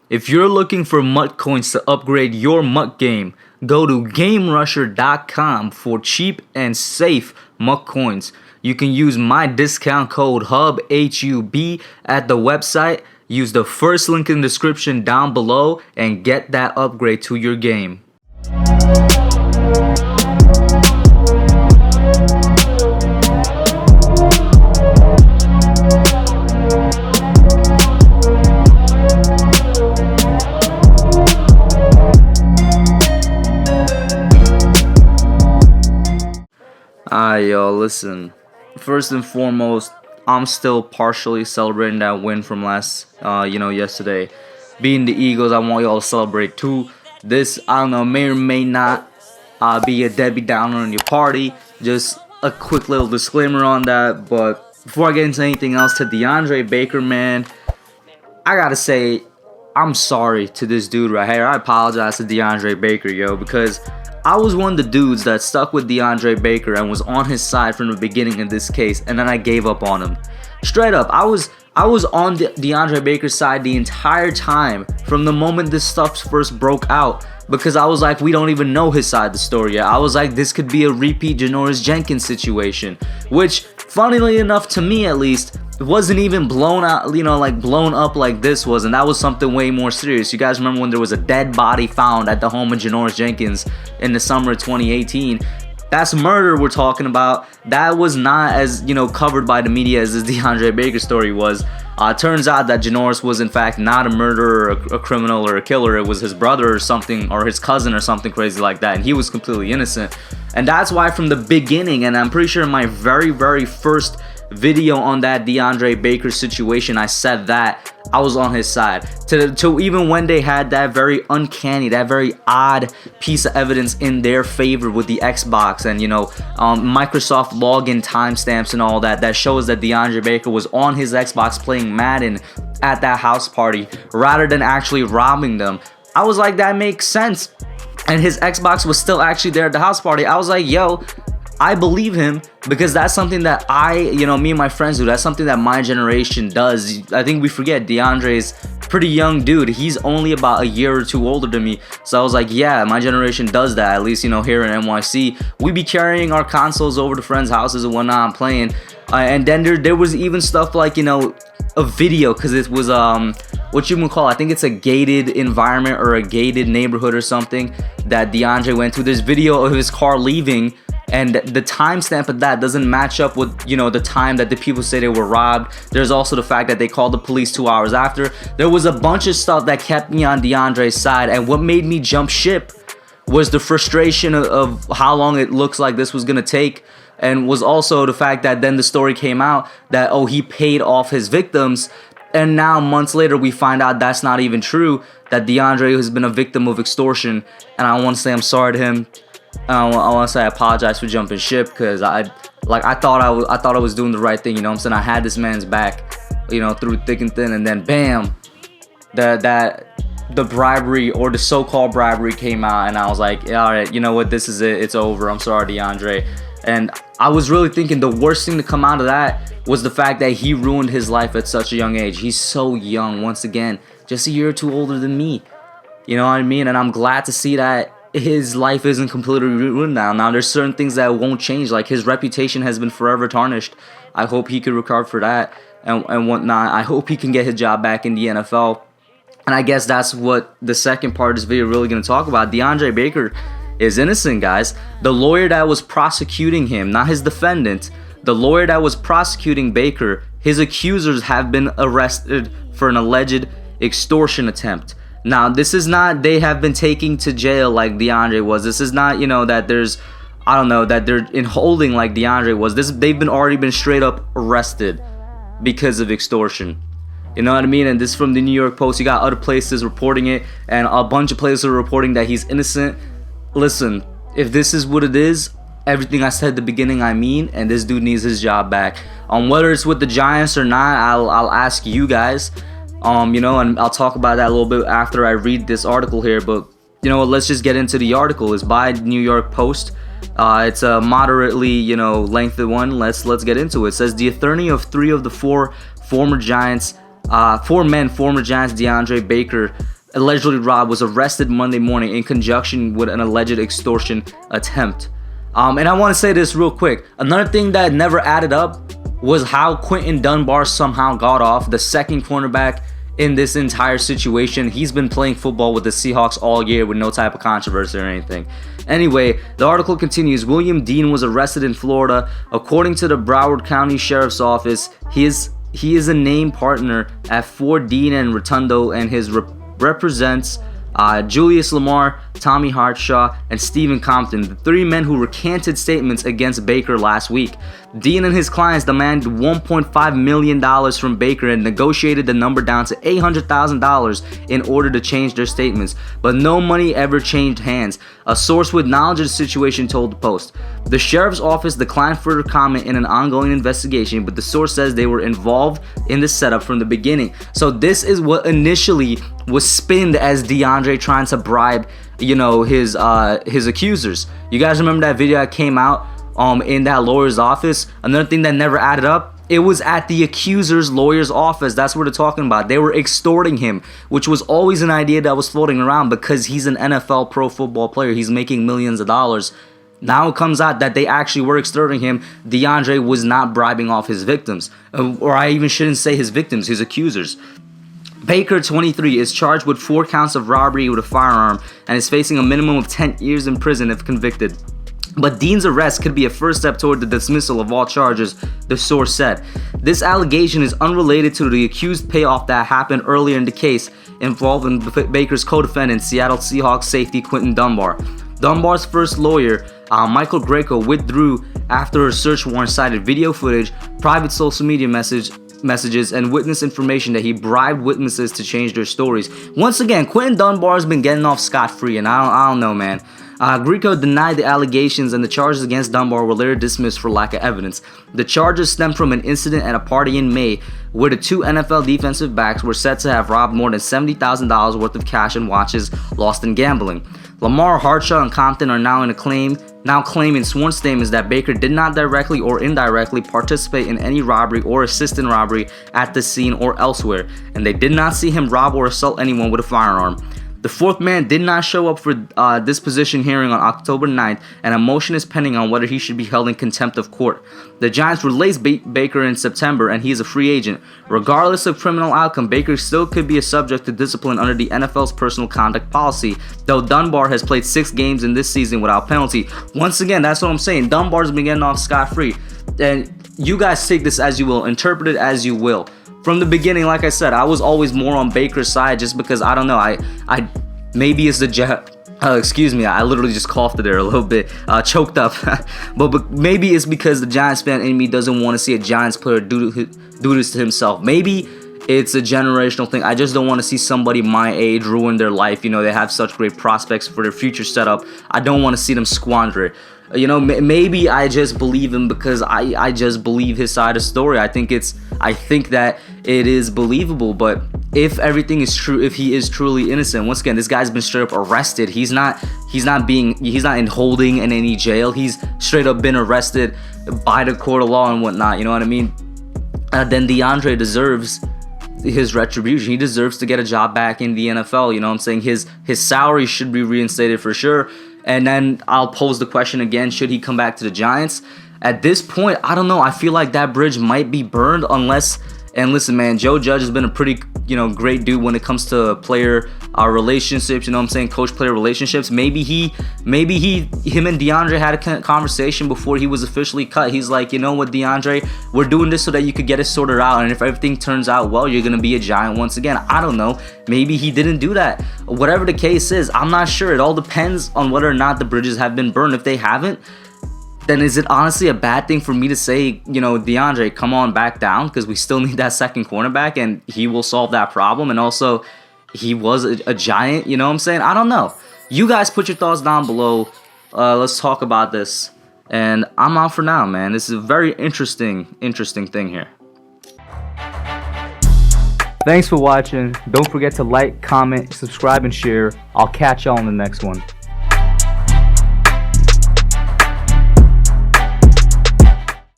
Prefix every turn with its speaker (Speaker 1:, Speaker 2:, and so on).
Speaker 1: If you're looking for MUT coins to upgrade your MUT game, go to GameRusher.com for cheap and safe MUT coins. You can use my discount code HUB at the website. Use the first link in the description down below and get that upgrade to your game. Alright, y'all, listen. First and foremost, I'm still partially celebrating that win from yesterday. Beating the Eagles, I want y'all to celebrate too. This, I don't know, may or may not be a Debbie Downer in your party. Just a quick little disclaimer on that. But before I get into anything else, to Deandre Baker, man, I gotta say, I'm sorry to this dude right here. I apologize to Deandre Baker, yo, because I was one of the dudes that stuck with Deandre Baker and was on his side from the beginning of this case, and then I gave up on him. Straight up, I was on Deandre Baker's side the entire time from the moment this stuff first broke out, because I was like, we don't even know his side of the story yet. I was like, this could be a repeat Janoris Jenkins situation, which, funnily enough, to me at least, it wasn't even blown out, blown up like this was, and that was something way more serious. You guys remember when there was a dead body found at the home of Janoris Jenkins in the summer of 2018? That's murder we're talking about. That was not as, covered by the media as this Deandre Baker story was. Turns out that Janoris was in fact not a murderer, a criminal, or a killer. It was his brother or something, or his cousin or something crazy like that, and he was completely innocent. And that's why from the beginning, and I'm pretty sure in my very, very first video on that Deandre Baker situation, I said that I was on his side. To even when they had that very uncanny, that very odd piece of evidence in their favor with the Xbox and Microsoft login timestamps and all that, that shows that Deandre Baker was on his Xbox playing Madden at that house party rather than actually robbing them. I was like, that makes sense. And his Xbox was still actually there at the house party. I was like, yo, I believe him, because that's something that me and my friends do. That's something that my generation does. I think we forget Deandre's pretty young dude. He's only about a year or two older than me. So I was like, yeah, my generation does that. At least, here in NYC, we be carrying our consoles over to friends' houses and whatnot and playing. And then there was even stuff like, a video, because it was what you would call, I think it's a gated environment or a gated neighborhood or something that Deandre went to. There's video of his car leaving, and the timestamp of that doesn't match up with the time that the people say they were robbed. There's also the fact that they called the police 2 hours after. There was a bunch of stuff that kept me on Deandre's side, and what made me jump ship was the frustration of how long it looks like this was gonna take, and was also the fact that then the story came out that, oh, he paid off his victims, and now months later we find out that's not even true, that Deandre has been a victim of extortion. And I want to say I'm sorry to him. I want to say I apologize for jumping ship, because I thought I was doing the right thing. I'm saying? I had this man's back, through thick and thin, and then bam, the bribery, or the so-called bribery, came out, and I was like, all right, you know what, this is it, it's over. I'm sorry, Deandre. And I was really thinking the worst thing to come out of that was the fact that he ruined his life at such a young age. He's so young, once again, just a year or two older than me. You know what I mean? And I'm glad to see that his life isn't completely ruined now. Now, there's certain things that won't change. Like, his reputation has been forever tarnished. I hope he could recover for that and whatnot. I hope he can get his job back in the NFL. And I guess that's what the second part of this video really going to talk about. Deandre Baker is innocent, guys. The lawyer that was prosecuting him, not his defendant, the lawyer that was prosecuting Baker, his accusers have been arrested for an alleged extortion attempt. Now, this is not they have been taken to jail like Deandre was. This is not, that there's, that they're in holding like Deandre was. They've already been straight up arrested because of extortion. You know what I mean? And this is from the New York Post. You got other places reporting it, and a bunch of places are reporting that he's innocent. Listen, if this is what it is, everything I said at the beginning, I mean, and this dude needs his job back. Whether it's with the Giants or not, I'll ask you guys. And I'll talk about that a little bit after I read this article here. But let's just get into the article. It's by New York Post. It's a moderately, lengthy one. Let's get into it. It says the attorney of three of the four men, former Giants, Deandre Baker, allegedly robbed, was arrested Monday morning in conjunction with an alleged extortion attempt. And I want to say this real quick. Another thing that never added up was how Quinton Dunbar somehow got off, the second cornerback in this entire situation. He's been playing football with the Seahawks all year with no type of controversy or anything. Anyway, the article continues. William Dean was arrested in Florida. According to the Broward County Sheriff's Office, he is a named partner at Ford Dean and Rotundo, and his represents Julius Lamar, Tommy Hartshaw, and Stephen Compton, the three men who recanted statements against Baker last week. Dean and his clients demanded $1.5 million from Baker and negotiated the number down to $800,000 in order to change their statements, but no money ever changed hands. A source with knowledge of the situation told the Post. The sheriff's office declined further comment in an ongoing investigation, but the source says they were involved in the setup from the beginning. So this is what initially was spinned as Deandre trying to bribe, his accusers. You guys remember that video that came out in that lawyer's office? Another thing that never added up, it was at the accuser's lawyer's office. That's what they're talking about. They were extorting him, which was always an idea that was floating around because he's an NFL pro football player. He's making millions of dollars. Now it comes out that they actually were extorting him. Deandre was not bribing off his victims. Or I even shouldn't say his victims, his accusers. Baker, 23, is charged with 4 counts of robbery with a firearm and is facing a minimum of 10 years in prison if convicted. But Dean's arrest could be a first step toward the dismissal of all charges, the source said. This allegation is unrelated to the accused payoff that happened earlier in the case involving Baker's co-defendant, Seattle Seahawks safety Quinton Dunbar. Dunbar's first lawyer, Michael Greco, withdrew after a search warrant cited video footage, private social media messages, and witness information that he bribed witnesses to change their stories. Once again, Quinton Dunbar has been getting off scot-free, and I don't know, man. Greco denied the allegations, and the charges against Dunbar were later dismissed for lack of evidence. The charges stem from an incident at a party in May where the 2 NFL defensive backs were said to have robbed more than $70,000 worth of cash and watches lost in gambling. Lamar, Hartshaw, and Compton are now claiming sworn statements that Baker did not directly or indirectly participate in any robbery or assist in robbery at the scene or elsewhere, and they did not see him rob or assault anyone with a firearm. The 4th man did not show up for disposition hearing on October 9th, and a motion is pending on whether he should be held in contempt of court. The Giants released Baker in September, and he is a free agent. Regardless of criminal outcome, Baker still could be a subject to discipline under the NFL's personal conduct policy, though Dunbar has played 6 games in this season without penalty. Once again, that's what I'm saying. Dunbar's been getting off scot-free. And you guys take this as you will, interpret it as you will. From the beginning, like I said, I was always more on Baker's side just because, I don't know, I maybe it's the excuse me, I literally just coughed there a little bit, choked up. but maybe it's because the Giants fan in me doesn't want to see a Giants player do this to himself. Maybe it's a generational thing. I just don't want to see somebody my age ruin their life. They have such great prospects for their future setup. I don't want to see them squander it. Maybe I just believe him because I just believe his side of the story. I think that it is believable. But if everything is true, if he is truly innocent, once again, this guy's been straight up arrested. He's not in holding in any jail. He's straight up been arrested by the court of law and whatnot. You know what I mean? Then Deandre deserves his retribution. He deserves to get a job back in the NFL. You know what I'm saying? His salary should be reinstated for sure. And then I'll pose the question again, should he come back to the Giants? At this point, I don't know. I feel like that bridge might be burned unless, and listen, man, Joe Judge has been a pretty, great dude when it comes to player relationships, coach-player relationships. Maybe him and Deandre had a conversation before he was officially cut. He's like, you know what, Deandre, we're doing this so that you could get it sorted out, and if everything turns out well, you're going to be a Giant once again. I don't know. Maybe he didn't do that. Whatever the case is, I'm not sure. It all depends on whether or not the bridges have been burned. If they haven't, then is it honestly a bad thing for me to say, Deandre, come on back down, because we still need that second cornerback and he will solve that problem. And also, he was a Giant, you know what I'm saying? I don't know. You guys put your thoughts down below. Let's talk about this. And I'm out for now, man. This is a very interesting thing here. Thanks for watching. Don't forget to like, comment, subscribe, and share. I'll catch y'all in the next one.